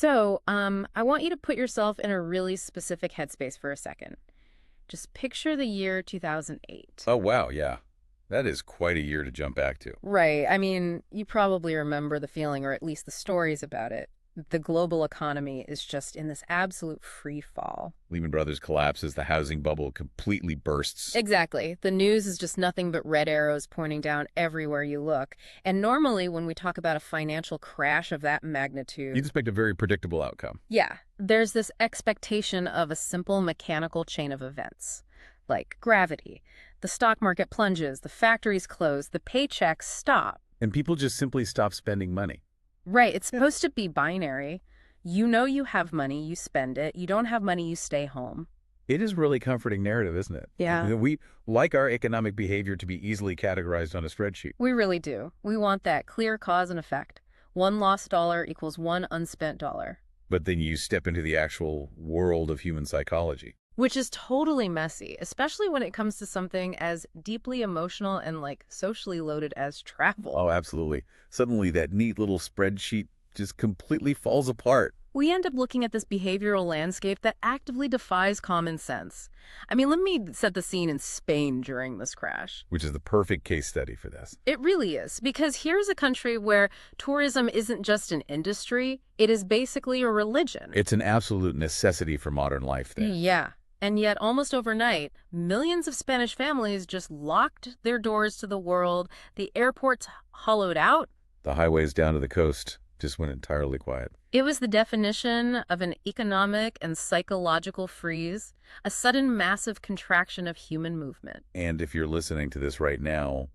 I want you to put yourself in a really specific headspace for a second. Just picture the year 2008. Oh, wow, yeah. That is quite a year to jump back to. Right. I mean, you probably remember the feeling, or at least the stories about it. The global economy is just in this absolute free fall. Lehman Brothers collapses, the housing bubble completely bursts. Exactly. The news is just nothing but red arrows pointing down everywhere you look. And normally, when we talk about a financial crash of that magnitude, You'd expect a very predictable outcome. yeah, there's this expectation of a simple mechanical chain of events, like gravity. The stock market plunges, the factories close, the paychecks stop. And people just simply stop spending money. Right, it's supposed to be binary. You know you have money, you spend it. You don't have money, you stay home. It is really comforting narrative, isn't it? Yeah. We like our economic behavior to be easily categorized on a spreadsheet. We really do. We want that clear cause and effect. One lost dollar equals one unspent dollar. But then you step into the actual world of human psychology. Which is totally messy, especially when it comes to something as deeply emotional and socially loaded as travel. Oh, absolutely. Suddenly that neat little spreadsheet just completely falls apart. We end up looking at this behavioral landscape that actively defies common sense. I mean, let me set the scene in Spain during this crash. Which is the perfect case study for this. It really is, because here's a country where tourism isn't just an industry, it is basically a religion. It's an absolute necessity for modern life there. Yeah. And yet, almost overnight, millions of Spanish families just locked their doors to the world. The airports hollowed out. The highways down to the coast just went entirely quiet. It was the definition of an economic and psychological freeze, a sudden massive contraction of human movement. And if you're listening to this right now,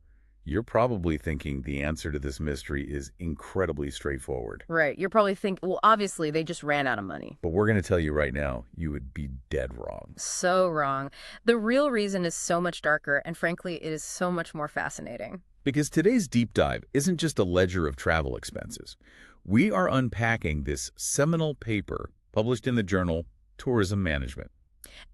you're probably thinking the answer to this mystery is incredibly straightforward. Right. You're probably thinking, well, obviously, they just ran out of money. But we're going to tell you right now, you would be dead wrong. So wrong. The real reason is so much darker, and frankly, it is so much more fascinating. Because today's deep dive isn't just a ledger of travel expenses. We are unpacking this seminal paper published in the journal Tourism Management.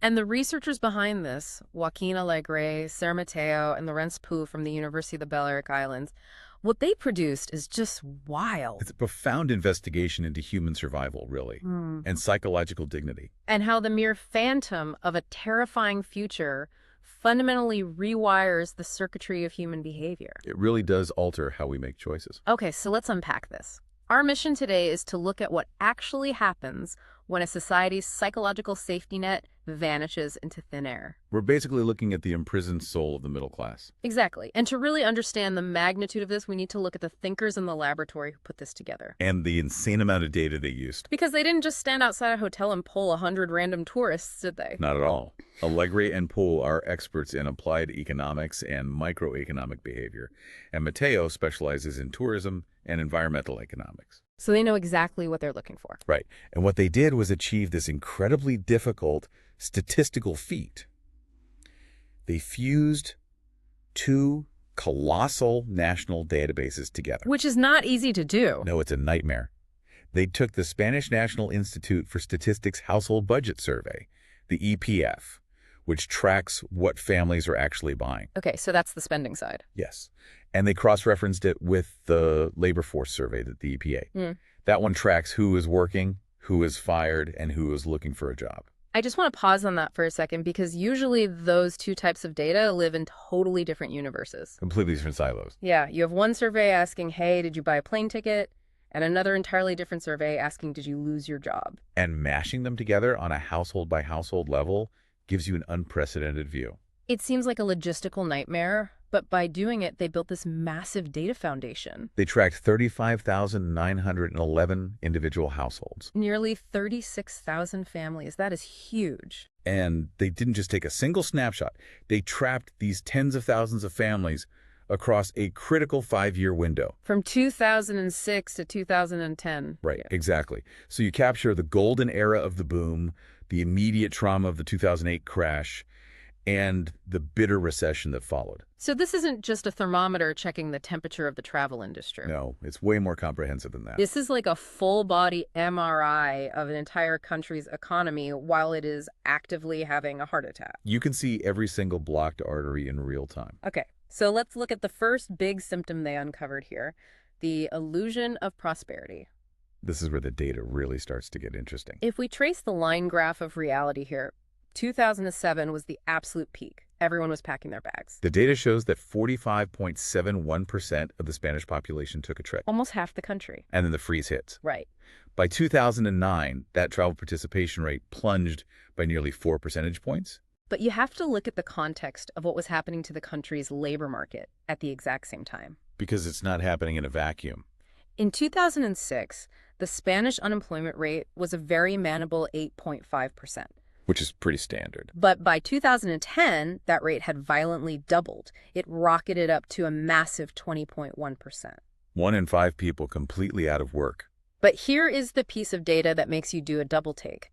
And the researchers behind this, Joaquin Alegre, Sir Mateo, and Lorenz Poo from the University of the Balearic Islands, what they produced is just wild. It's a profound investigation into human survival, really, and psychological dignity. And how the mere phantom of a terrifying future fundamentally rewires the circuitry of human behavior. It really does alter how we make choices. Okay, so let's unpack this. Our mission today is to look at what actually happens when a society's psychological safety net vanishes into thin air. We're basically looking at the imprisoned soul of the middle class. Exactly. And to really understand the magnitude of this, we need to look at the thinkers in the laboratory who put this together. And the insane amount of data they used. Because they didn't just stand outside a hotel and poll 100 random tourists, did they? Not at all. Alegre and Poole are experts in applied economics and microeconomic behavior, and Mateo specializes in tourism and environmental economics. So they know exactly what they're looking for. Right. And what they did was achieve this incredibly difficult statistical feat. They fused two colossal national databases together. Which is not easy to do. No, it's a nightmare. They took the Spanish National Institute for Statistics Household Budget Survey, the EPF, which tracks what families are actually buying. Okay, so that's the spending side. Yes. And they cross-referenced it with the labor force survey, the EPA. That one tracks who is working, who is fired, and who is looking for a job. I just want to pause on that for a second because usually those two types of data live in totally different universes. Completely different silos. Yeah, you have one survey asking, hey, did you buy a plane ticket? And another entirely different survey asking, did you lose your job? And mashing them together on a household-by-household level gives you an unprecedented view. It seems like a logistical nightmare, but by doing it, they built this massive data foundation. They tracked 35,911 individual households. Nearly 36,000 families. That is huge. And they didn't just take a single snapshot. They trapped these tens of thousands of families across a critical 5-year window. From 2006 to 2010. Right, exactly. So you capture the golden era of the boom, the immediate trauma of the 2008 crash, and the bitter recession that followed. So this isn't just a thermometer checking the temperature of the travel industry. No, it's way more comprehensive than that. This is like a full-body MRI of an entire country's economy while it is actively having a heart attack. You can see every single blocked artery in real time. Okay, so let's look at the first big symptom they uncovered here, the illusion of prosperity. This is where the data really starts to get interesting. If we trace the line graph of reality here, 2007 was the absolute peak. Everyone was packing their bags. The data shows that 45.71% of the Spanish population took a trip. Almost half the country. And then the freeze hits. Right. By 2009, that travel participation rate plunged by nearly 4 percentage points. But you have to look at the context of what was happening to the country's labor market at the exact same time. Because it's not happening in a vacuum. In 2006, the Spanish unemployment rate was a very manageable 8.5%. Which is pretty standard. But by 2010, that rate had violently doubled. It rocketed up to a massive 20.1%. 1 in 5 people completely out of work. But here is the piece of data that makes you do a double take.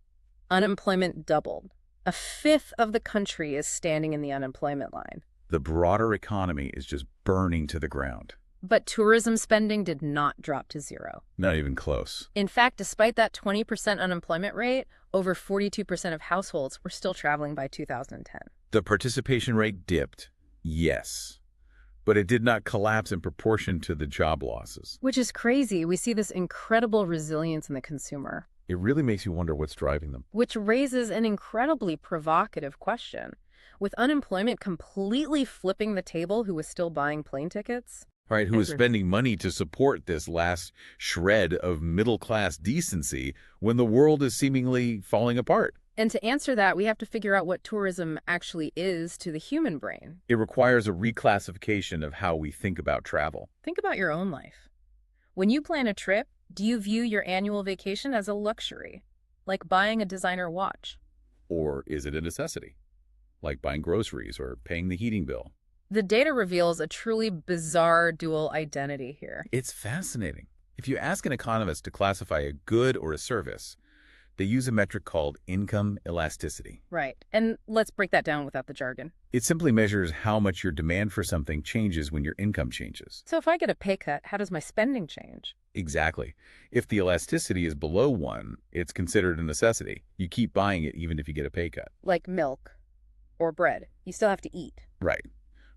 Unemployment doubled. A fifth of the country is standing in the unemployment line. The broader economy is just burning to the ground. But tourism spending did not drop to zero. Not even close. In fact, despite that 20% unemployment rate, over 42% of households were still traveling by 2010. The participation rate dipped, yes, but it did not collapse in proportion to the job losses. Which is crazy. We see this incredible resilience in the consumer. It really makes you wonder what's driving them. Which raises an incredibly provocative question. With unemployment completely flipping the table, who was still buying plane tickets? Right, who is spending money to support this last shred of middle-class decency when the world is seemingly falling apart? And to answer that, we have to figure out what tourism actually is to the human brain. It requires a reclassification of how we think about travel. Think about your own life. When you plan a trip, do you view your annual vacation as a luxury, like buying a designer watch? Or is it a necessity, like buying groceries or paying the heating bill? The data reveals a truly bizarre dual identity here. It's fascinating. If you ask an economist to classify a good or a service, they use a metric called income elasticity. Right. And let's break that down without the jargon. It simply measures how much your demand for something changes when your income changes. So if I get a pay cut, how does my spending change? Exactly. If the elasticity is below 1, it's considered a necessity. You keep buying it even if you get a pay cut. Like milk or bread. You still have to eat. Right.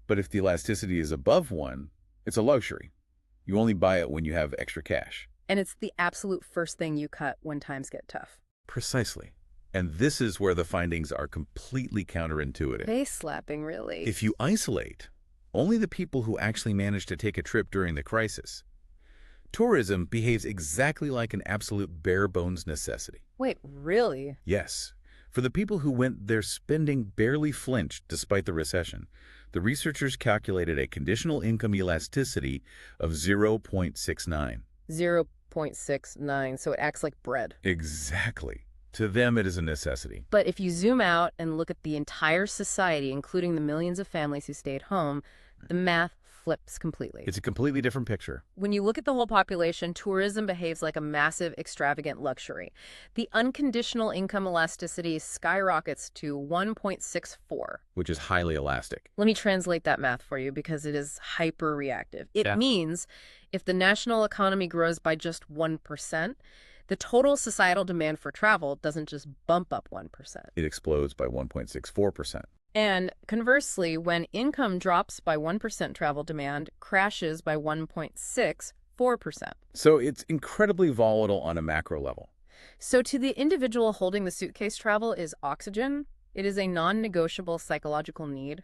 But if the elasticity is above 1, it's a luxury. You only buy it when you have extra cash. And it's the absolute first thing you cut when times get tough. Precisely. And this is where the findings are completely counterintuitive. Face slapping, really. If you isolate only the people who actually managed to take a trip during the crisis, tourism behaves exactly like an absolute bare-bones necessity. Wait, really? Yes. For the people who went, their spending barely flinched despite the recession. The researchers calculated a conditional income elasticity of 0.69. 0.69, so it acts like bread. Exactly. To them, it is a necessity. But if you zoom out and look at the entire society, including the millions of families who stayed home, the math flips completely. It's a completely different picture. When you look at the whole population, tourism behaves like a massive, extravagant luxury. The unconditional income elasticity skyrockets to 1.64. Which is highly elastic. Let me translate that math for you because it is hyper-reactive. It means if the national economy grows by just 1%, the total societal demand for travel doesn't just bump up 1%. It explodes by 1.64%. And conversely, when income drops by 1%, travel demand crashes by 1.64%. So it's incredibly volatile on a macro level. So to the individual holding the suitcase, travel is oxygen. It is a non-negotiable psychological need.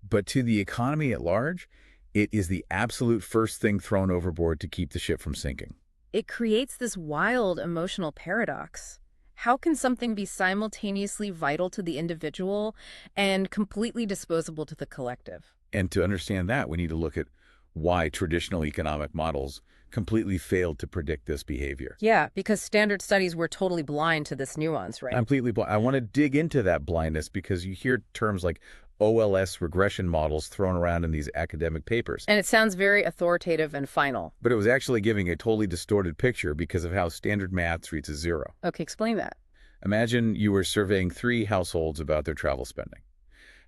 But to the economy at large, it is the absolute first thing thrown overboard to keep the ship from sinking. It creates this wild emotional paradox. How can something be simultaneously vital to the individual and completely disposable to the collective? And to understand that, we need to look at why traditional economic models completely failed to predict this behavior. Yeah, because standard studies were totally blind to this nuance, right? Completely blind. I want to dig into that blindness because you hear terms like OLS regression models thrown around in these academic papers. And it sounds very authoritative and final. But it was actually giving a totally distorted picture because of how standard math treats a 0. Okay, explain that. Imagine you were surveying 3 households about their travel spending.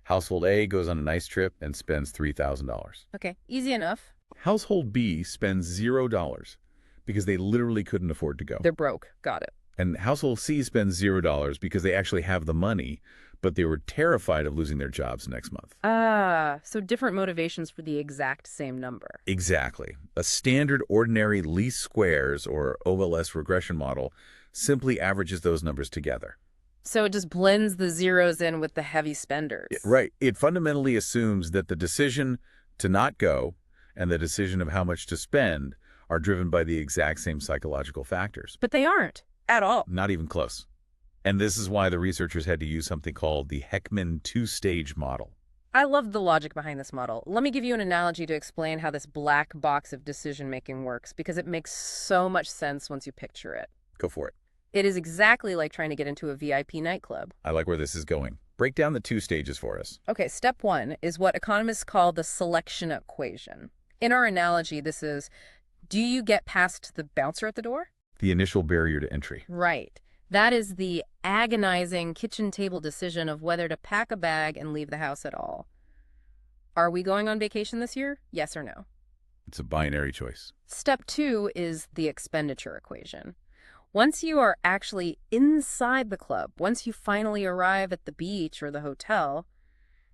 Household A goes on a nice trip and spends $3,000. Okay, easy enough. Household B spends $0 because they literally couldn't afford to go. They're broke. Got it. And household C spends $0 because they actually have the money, but they were terrified of losing their jobs next month. Ah, so different motivations for the exact same number. Exactly. A standard ordinary least squares, or OLS regression model, simply averages those numbers together. So it just blends the zeros in with the heavy spenders. Right. It fundamentally assumes that the decision to not go and the decision of how much to spend are driven by the exact same psychological factors. But they aren't at all. Not even close. And this is why the researchers had to use something called the Heckman two-stage model. I love the logic behind this model. Let me give you an analogy to explain how this black box of decision-making works, because it makes so much sense once you picture it. Go for it. It is exactly like trying to get into a VIP nightclub. I like where this is going. Break down the two stages for us. Okay, step one is what economists call the selection equation. In our analogy, this is, do you get past the bouncer at the door? The initial barrier to entry. Right. That is the agonizing kitchen table decision of whether to pack a bag and leave the house at all. Are we going on vacation this year? Yes or no? It's a binary choice. Step two is the expenditure equation. Once you are actually inside the club, once you finally arrive at the beach or the hotel,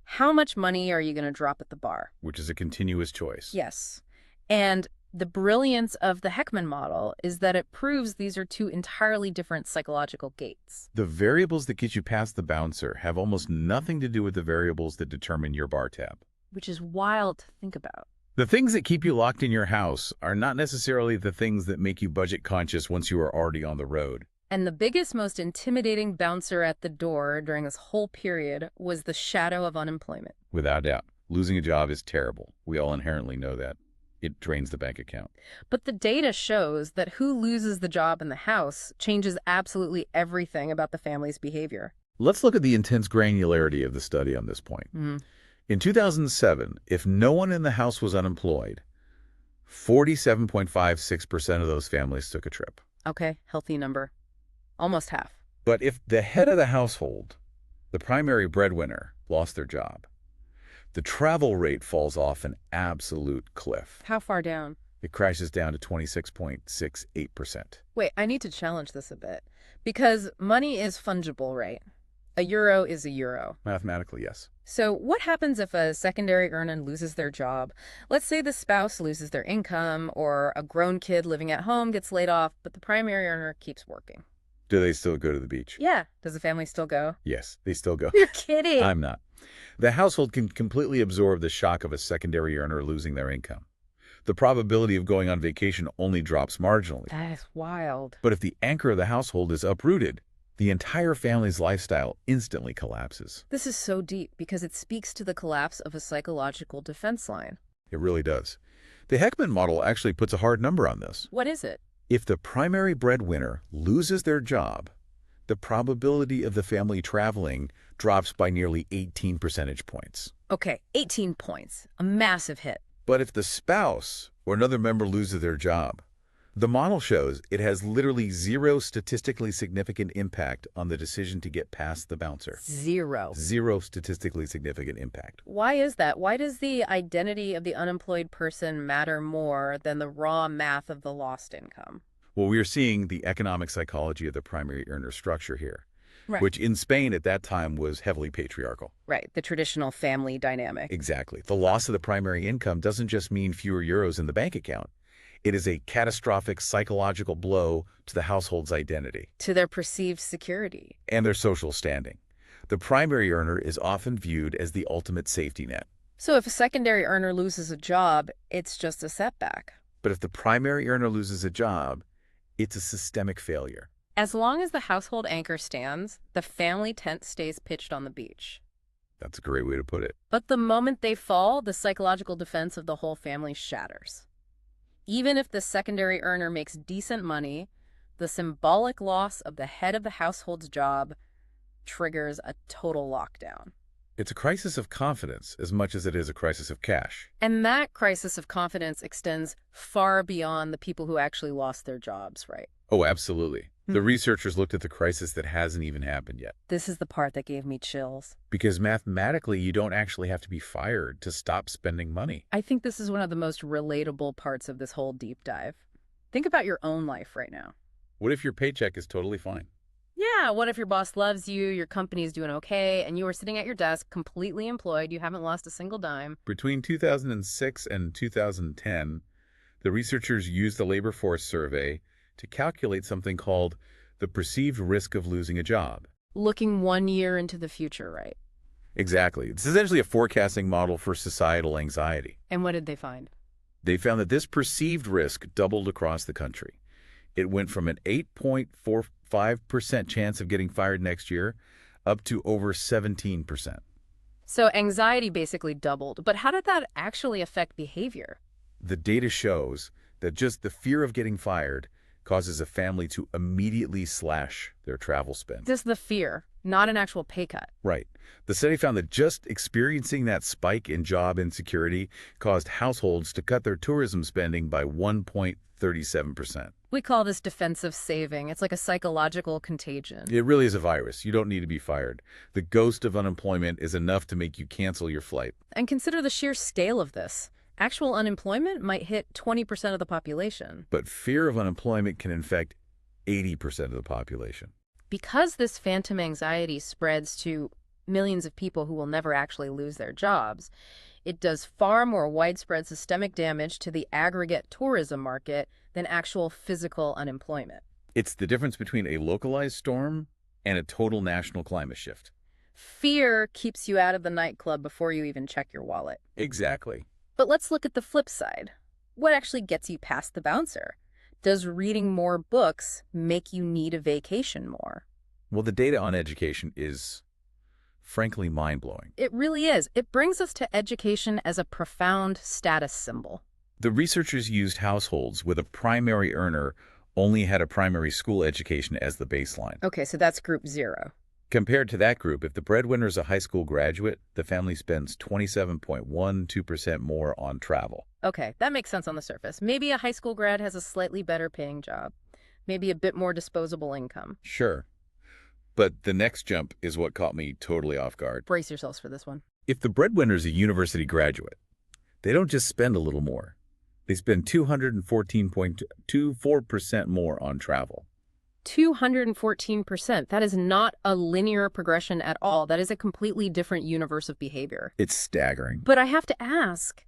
how much money are you going to drop at the bar? Which is a continuous choice. Yes. And the brilliance of the Heckman model is that it proves these are two entirely different psychological gates. The variables that get you past the bouncer have almost nothing to do with the variables that determine your bar tab. Which is wild to think about. The things that keep you locked in your house are not necessarily the things that make you budget conscious once you are already on the road. And the biggest, most intimidating bouncer at the door during this whole period was the shadow of unemployment. Without doubt. Losing a job is terrible. We all inherently know that. It drains the bank account. But the data shows that who loses the job in the house changes absolutely everything about the family's behavior. Let's look at the intense granularity of the study on this point. In 2007, if no one in the house was unemployed, 47.56% of those families took a trip. Okay, healthy number. Almost half. But if the head of the household, the primary breadwinner, lost their job, the travel rate falls off an absolute cliff. How far down? It crashes down to 26.68%. Wait, I need to challenge this a bit. Because money is fungible, right? A euro is a euro. Mathematically, yes. So what happens if a secondary earner loses their job? Let's say the spouse loses their income, or a grown kid living at home gets laid off, but the primary earner keeps working. Do they still go to the beach? Yeah. Does the family still go? Yes, they still go. You're kidding. I'm not. The household can completely absorb the shock of a secondary earner losing their income. The probability of going on vacation only drops marginally. That is wild. But if the anchor of the household is uprooted, the entire family's lifestyle instantly collapses. This is so deep because it speaks to the collapse of a psychological defense line. It really does. The Heckman model actually puts a hard number on this. What is it? If the primary breadwinner loses their job, the probability of the family traveling drops by nearly 18 percentage points. Okay, 18 points. A massive hit. But if the spouse or another member loses their job, the model shows it has literally zero statistically significant impact on the decision to get past the bouncer. Zero. Zero statistically significant impact. Why is that? Why does the identity of the unemployed person matter more than the raw math of the lost income? Well, we are seeing the economic psychology of the primary earner structure here, Right. which in Spain at that time was heavily patriarchal. Right, the traditional family dynamic. Exactly. The loss of the primary income doesn't just mean fewer euros in the bank account. It is a catastrophic psychological blow to the household's identity. To their perceived security. And their social standing. The primary earner is often viewed as the ultimate safety net. So if a secondary earner loses a job, it's just a setback. But if the primary earner loses a job, it's a systemic failure. As long as the household anchor stands, the family tent stays pitched on the beach. That's a great way to put it. But the moment they fall, the psychological defense of the whole family shatters. Even if the secondary earner makes decent money, the symbolic loss of the head of the household's job triggers a total lockdown. It's a crisis of confidence as much as it is a crisis of cash. And that crisis of confidence extends far beyond the people who actually lost their jobs, right? Oh, absolutely. The researchers looked at the crisis that hasn't even happened yet. This is the part that gave me chills. Because mathematically, you don't actually have to be fired to stop spending money. I think this is one of the most relatable parts of this whole deep dive. Think about your own life right now. What if your paycheck is totally fine? Yeah, what if your boss loves you, your company's doing okay, and you are sitting at your desk completely employed, you haven't lost a single dime? Between 2006 and 2010, the researchers used the labor force survey to calculate something called the perceived risk of losing a job. Looking 1 year into the future, right? Exactly. It's essentially a forecasting model for societal anxiety. And what did they find? They found that this perceived risk doubled across the country. It went from an 8.45% chance of getting fired next year up to over 17%. So anxiety basically doubled, but how did that actually affect behavior? The data shows that just the fear of getting fired causes a family to immediately slash their travel spend. Just the fear, not an actual pay cut. Right. The study found that just experiencing that spike in job insecurity caused households to cut their tourism spending by 1.37%. We call this defensive saving. It's like a psychological contagion. It really is a virus. You don't need to be fired. The ghost of unemployment is enough to make you cancel your flight. And consider the sheer scale of this. Actual unemployment might hit 20% of the population. But fear of unemployment can infect 80% of the population. Because this phantom anxiety spreads to millions of people who will never actually lose their jobs, it does far more widespread systemic damage to the aggregate tourism market than actual physical unemployment. It's the difference between a localized storm and a total national climate shift. Fear keeps you out of the nightclub before you even check your wallet. Exactly. But let's look at the flip side. What actually gets you past the bouncer? Does reading more books make you need a vacation more? Well, the data on education is frankly mind-blowing. It really is. It brings us to education as a profound status symbol. The researchers used households with a primary earner only had a primary school education as the baseline. Okay, so that's group 0. Compared to that group, if the breadwinner is a high school graduate, the family spends 27.12% more on travel. Okay, that makes sense on the surface. Maybe a high school grad has a slightly better paying job. Maybe a bit more disposable income. Sure. But the next jump is what caught me totally off guard. Brace yourselves for this one. If the breadwinner is a university graduate, they don't just spend a little more. They spend 214.24% more on travel. 214%. That is not a linear progression at all. That is a completely different universe of behavior. It's staggering. But I have to ask,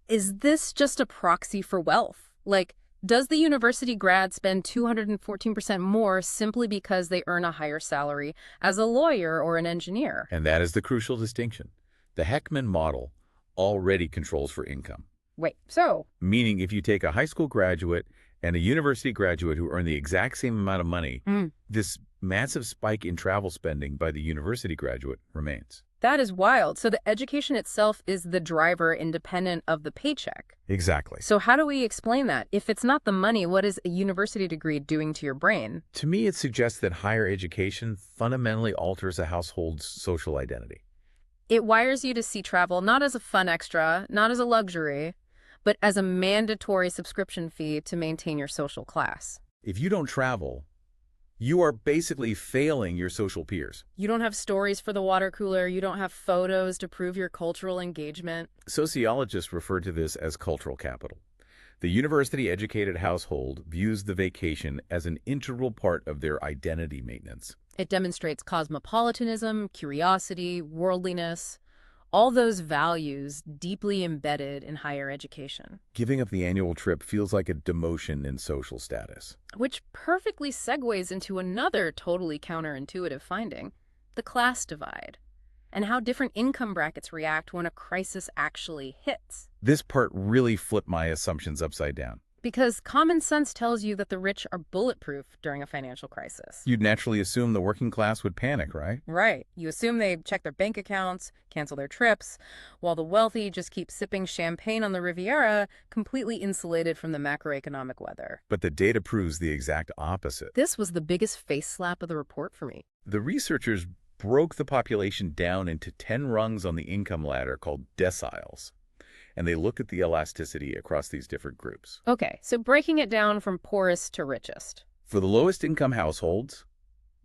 is this just a proxy for wealth? Like, does the university grad spend 214% more simply because they earn a higher salary as a lawyer or an engineer? And that is the crucial distinction. The Heckman model already controls for income. Wait, so? Meaning if you take a high school graduate and a university graduate who earn the exact same amount of money, this massive spike in travel spending by the university graduate remains. That is wild. So the education itself is the driver independent of the paycheck. Exactly. So how do we explain that? If it's not the money, what is a university degree doing to your brain? To me, it suggests that higher education fundamentally alters a household's social identity. It wires you to see travel not as a fun extra, not as a luxury, but as a mandatory subscription fee to maintain your social class. If you don't travel, you are basically failing your social peers. You don't have stories for the water cooler. You don't have photos to prove your cultural engagement. Sociologists refer to this as cultural capital. The university-educated household views the vacation as an integral part of their identity maintenance. It demonstrates cosmopolitanism, curiosity, worldliness, all those values deeply embedded in higher education. Giving up the annual trip feels like a demotion in social status. Which perfectly segues into another totally counterintuitive finding, the class divide, and how different income brackets react when a crisis actually hits. This part really flipped my assumptions upside down. Because common sense tells you that the rich are bulletproof during a financial crisis. You'd naturally assume the working class would panic, right? Right. You assume they check their bank accounts, cancel their trips, while the wealthy just keep sipping champagne on the Riviera, completely insulated from the macroeconomic weather. But the data proves the exact opposite. This was the biggest face slap of the report for me. The researchers broke the population down into 10 rungs on the income ladder called deciles. And they look at the elasticity across these different groups. Okay, so breaking it down from poorest to richest. For the lowest income households,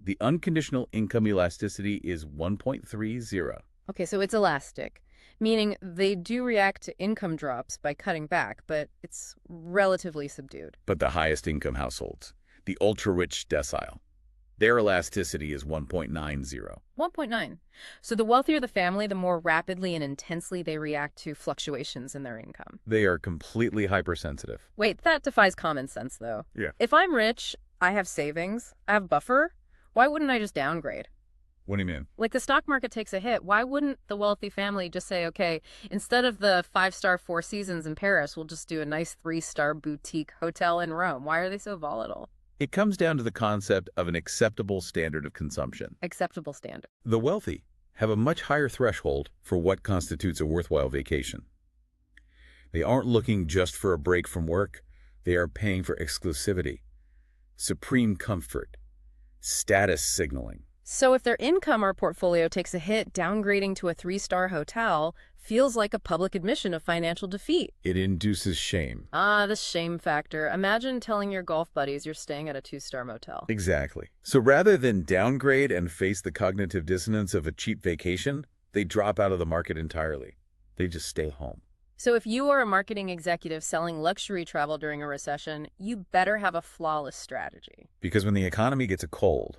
the unconditional income elasticity is 1.30. Okay, so it's elastic, meaning they do react to income drops by cutting back, but it's relatively subdued. But the highest income households, the ultra-rich decile, Their elasticity is 1.90. 1.9. So the wealthier the family, the more rapidly and intensely they react to fluctuations in their income. They are completely hypersensitive. Wait, that defies common sense, though. Yeah. If I'm rich, I have savings, I have buffer, why wouldn't I just downgrade? What do you mean? Like the stock market takes a hit, why wouldn't the wealthy family just say, okay, instead of the 5-star Four Seasons in Paris, we'll just do a nice 3-star boutique hotel in Rome? Why are they so volatile? It comes down to the concept of an acceptable standard of consumption. Acceptable standard. The wealthy have a much higher threshold for what constitutes a worthwhile vacation. They aren't looking just for a break from work. They are paying for exclusivity, supreme comfort, status signaling. So if their income or portfolio takes a hit, downgrading to a 3-star hotel feels like a public admission of financial defeat. It induces shame. Ah, the shame factor. Imagine telling your golf buddies you're staying at a 2-star motel. Exactly. So rather than downgrade and face the cognitive dissonance of a cheap vacation, they drop out of the market entirely. They just stay home. So if you are a marketing executive selling luxury travel during a recession, you better have a flawless strategy. Because when the economy gets a cold,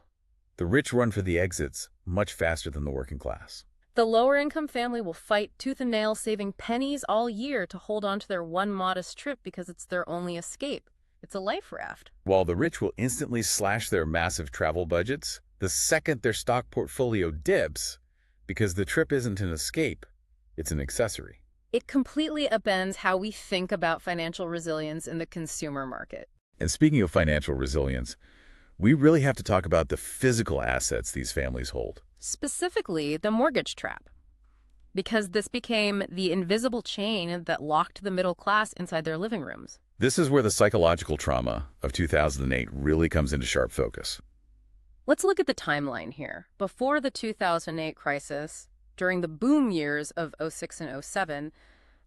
the rich run for the exits much faster than the working class. The lower-income family will fight tooth and nail, saving pennies all year to hold on to their one modest trip because it's their only escape. It's a life raft. While the rich will instantly slash their massive travel budgets the second their stock portfolio dips, because the trip isn't an escape, it's an accessory. It completely upends how we think about financial resilience in the consumer market. And speaking of financial resilience, we really have to talk about the physical assets these families hold. Specifically, the mortgage trap. Because this became the invisible chain that locked the middle class inside their living rooms. This is where the psychological trauma of 2008 really comes into sharp focus. Let's look at the timeline here. Before the 2008 crisis, during the boom years of 06 and 07,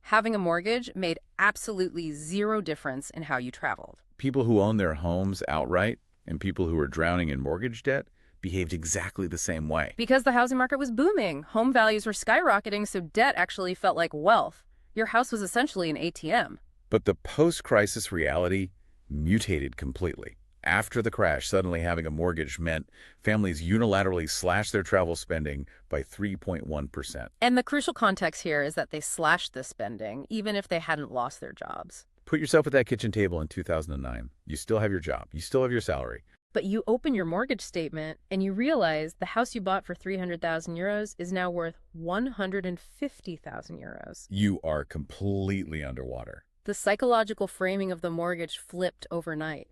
having a mortgage made absolutely zero difference in how you traveled. People who own their homes outright and people who were drowning in mortgage debt behaved exactly the same way. Because the housing market was booming, home values were skyrocketing, so debt actually felt like wealth. Your house was essentially an ATM. But the post-crisis reality mutated completely. After the crash, suddenly having a mortgage meant families unilaterally slashed their travel spending by 3.1%. And the crucial context here is that they slashed this spending, even if they hadn't lost their jobs. Put yourself at that kitchen table in 2009. You still have your job. You still have your salary. But you open your mortgage statement and you realize the house you bought for 300,000 euros is now worth 150,000 euros. You are completely underwater. The psychological framing of the mortgage flipped overnight.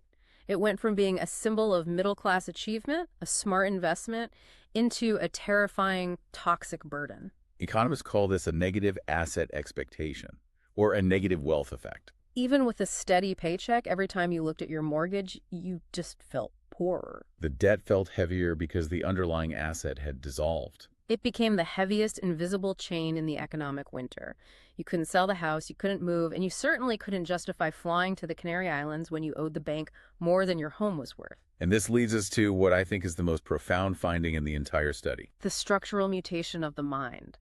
It went from being a symbol of middle-class achievement, a smart investment, into a terrifying, toxic burden. Economists call this a negative asset expectation, or a negative wealth effect. Even with a steady paycheck, every time you looked at your mortgage, you just felt poorer. The debt felt heavier because the underlying asset had dissolved. It became the heaviest invisible chain in the economic winter. You couldn't sell the house, you couldn't move, and you certainly couldn't justify flying to the Canary Islands when you owed the bank more than your home was worth. And this leads us to what I think is the most profound finding in the entire study. The structural mutation of the mind.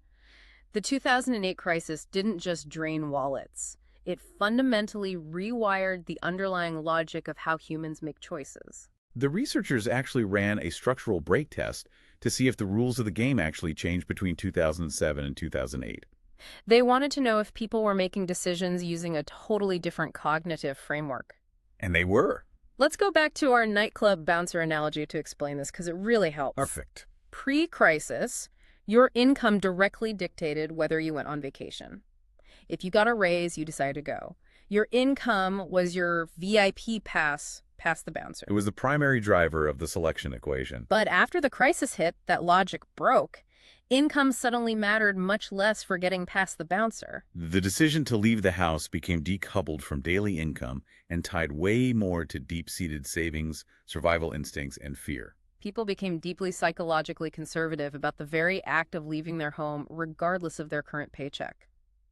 The 2008 crisis didn't just drain wallets. It fundamentally rewired the underlying logic of how humans make choices. The researchers actually ran a structural break test to see if the rules of the game actually changed between 2007 and 2008. They wanted to know if people were making decisions using a totally different cognitive framework. And they were. Let's go back to our nightclub bouncer analogy to explain this, because it really helps. Perfect. Pre-crisis, your income directly dictated whether you went on vacation. If you got a raise, you decided to go. Your income was your VIP pass past the bouncer. It was the primary driver of the selection equation. But after the crisis hit, that logic broke. Income suddenly mattered much less for getting past the bouncer. The decision to leave the house became decoupled from daily income and tied way more to deep-seated savings, survival instincts, and fear. People became deeply psychologically conservative about the very act of leaving their home, regardless of their current paycheck.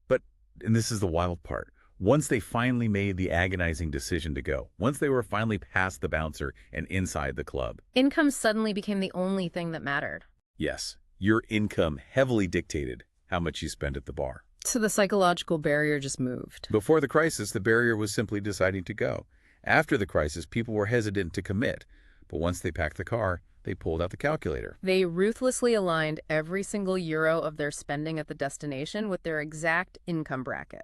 But, and this is the wild part, once they finally made the agonizing decision to go, once they were finally past the bouncer and inside the club, income suddenly became the only thing that mattered. Yes, your income heavily dictated how much you spent at the bar. So the psychological barrier just moved. Before the crisis, the barrier was simply deciding to go. After the crisis, people were hesitant to commit. But once they packed the car, They pulled out the calculator. They ruthlessly aligned every single euro of their spending at the destination with their exact income bracket.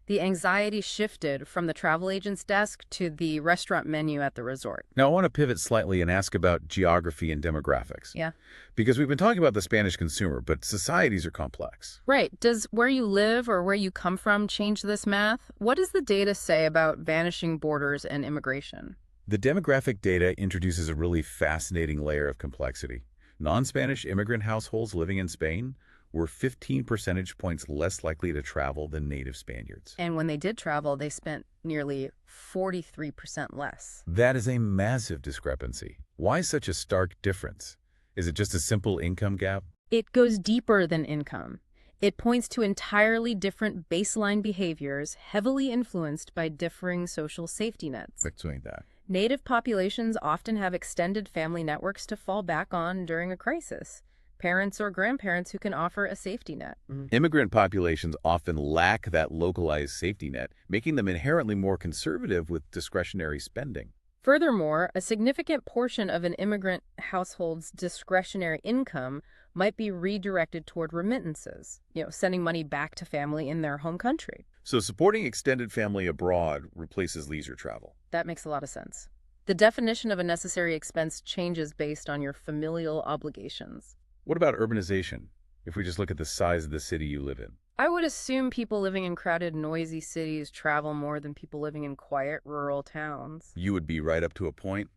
The anxiety shifted from the travel agent's desk to the restaurant menu at the resort. Now, I want to pivot slightly and ask about geography and demographics. Yeah. Because we've been talking about the Spanish consumer, but societies are complex. Right. Does where you live or where you come from change this math? What does the data say about vanishing borders and immigration? The demographic data introduces a really fascinating layer of complexity. Non-Spanish immigrant households living in Spain were 15 percentage points less likely to travel than native Spaniards. And when they did travel, they spent nearly 43% less. That is a massive discrepancy. Why such a stark difference? Is it just a simple income gap? It goes deeper than income. It points to entirely different baseline behaviors heavily influenced by differing social safety nets. Explain that. Native populations often have extended family networks to fall back on during a crisis. Parents or grandparents who can offer a safety net. Immigrant populations often lack that localized safety net, making them inherently more conservative with discretionary spending. Furthermore, a significant portion of an immigrant household's discretionary income might be redirected toward remittances, sending money back to family in their home country. So supporting extended family abroad replaces leisure travel. That makes a lot of sense. The definition of a necessary expense changes based on your familial obligations. What about urbanization, if we just look at the size of the city you live in? I would assume people living in crowded, noisy cities travel more than people living in quiet, rural towns. You would be right up to a point.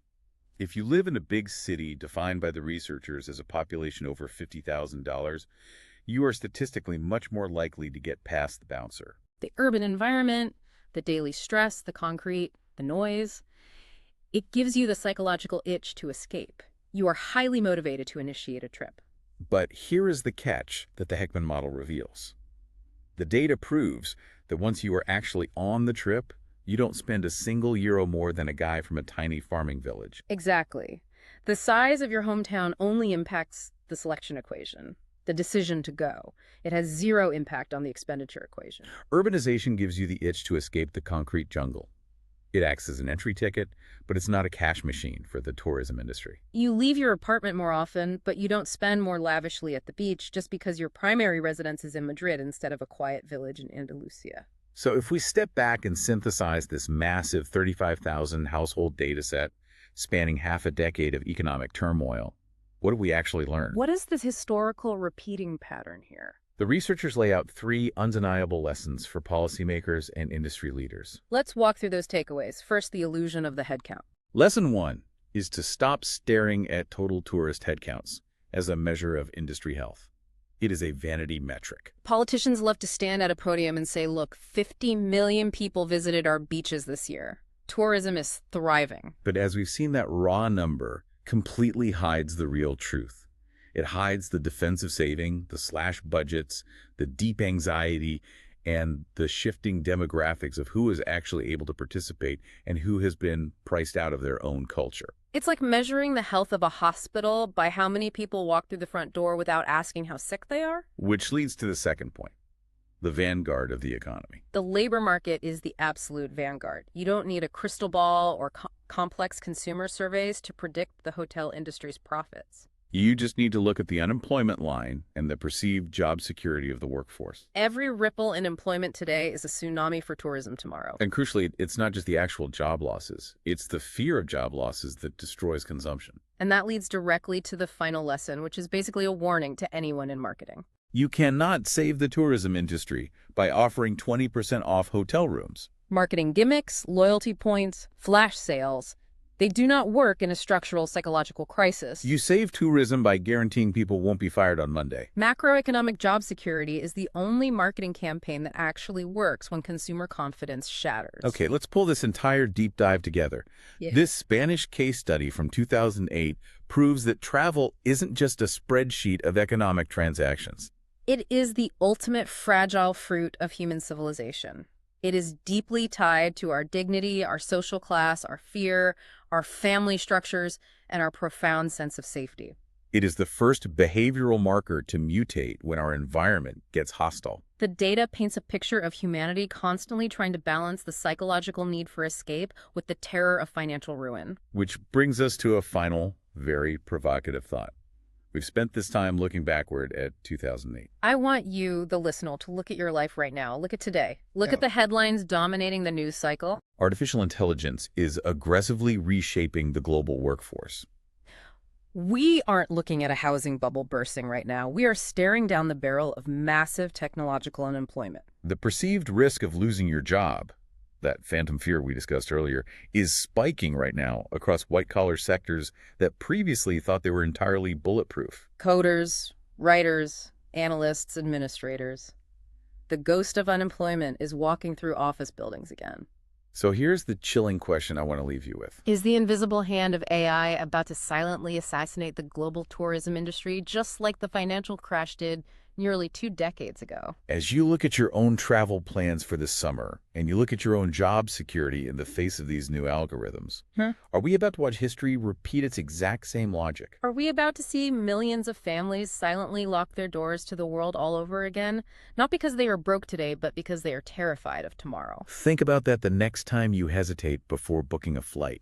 If you live in a big city defined by the researchers as a population over $50,000, you are statistically much more likely to get past the bouncer. The urban environment, the daily stress, the concrete, the noise, it gives you the psychological itch to escape. You are highly motivated to initiate a trip. But here is the catch that the Heckman model reveals. The data proves that once you are actually on the trip, you don't spend a single euro more than a guy from a tiny farming village. Exactly. The size of your hometown only impacts the selection equation, the decision to go. It has zero impact on the expenditure equation. Urbanization gives you the itch to escape the concrete jungle. It acts as an entry ticket, but it's not a cash machine for the tourism industry. You leave your apartment more often, but you don't spend more lavishly at the beach just because your primary residence is in Madrid instead of a quiet village in Andalusia. So if we step back and synthesize this massive 35,000 household data set spanning half a decade of economic turmoil, what do we actually learn? What is this historical repeating pattern here? The researchers lay out 3 undeniable lessons for policymakers and industry leaders. Let's walk through those takeaways. First, the illusion of the headcount. Lesson 1 is to stop staring at total tourist headcounts as a measure of industry health. It is a vanity metric. Politicians love to stand at a podium and say, look, 50 million people visited our beaches this year. Tourism is thriving. But as we've seen, that raw number completely hides the real truth. It hides the defensive saving, the slash budgets, the deep anxiety, and the shifting demographics of who is actually able to participate and who has been priced out of their own culture. It's like measuring the health of a hospital by how many people walk through the front door without asking how sick they are. Which leads to the second point, the vanguard of the economy. The labor market is the absolute vanguard. You don't need a crystal ball or complex consumer surveys to predict the hotel industry's profits. You just need to look at the unemployment line and the perceived job security of the workforce. Every ripple in employment today is a tsunami for tourism tomorrow. And crucially, it's not just the actual job losses. It's the fear of job losses that destroys consumption. And that leads directly to the final lesson, which is basically a warning to anyone in marketing. You cannot save the tourism industry by offering 20% off hotel rooms. Marketing gimmicks, loyalty points, flash sales, they do not work in a structural psychological crisis. You save tourism by guaranteeing people won't be fired on Monday. Macroeconomic job security is the only marketing campaign that actually works when consumer confidence shatters. Okay, let's pull this entire deep dive together. Yeah. This Spanish case study from 2008 proves that travel isn't just a spreadsheet of economic transactions. It is the ultimate fragile fruit of human civilization. It is deeply tied to our dignity, our social class, our fear, our family structures, and our profound sense of safety. It is the first behavioral marker to mutate when our environment gets hostile. The data paints a picture of humanity constantly trying to balance the psychological need for escape with the terror of financial ruin. Which brings us to a final Very provocative thought. We've spent this time looking backward at 2008. I want you, the listener, to look at your life right now. Look at today. Look at the headlines dominating the news cycle. Artificial intelligence is aggressively reshaping the global workforce. We aren't looking at a housing bubble bursting right now. We are staring down the barrel of massive technological unemployment. The perceived risk of losing your job, that phantom fear we discussed earlier, is spiking right now across white-collar sectors that previously thought they were entirely bulletproof. Coders, writers, analysts, administrators. The ghost of unemployment is walking through office buildings again. So here's the chilling question I want to leave you with. Is the invisible hand of AI about to silently assassinate the global tourism industry, just like the financial crash did nearly 2 decades ago? As you look at your own travel plans for this summer, and you look at your own job security in the face of these new algorithms, are we about to watch history repeat its exact same logic? Are we about to see millions of families silently lock their doors to the world all over again? Not because they are broke today, but because they are terrified of tomorrow. Think about that the next time you hesitate before booking a flight.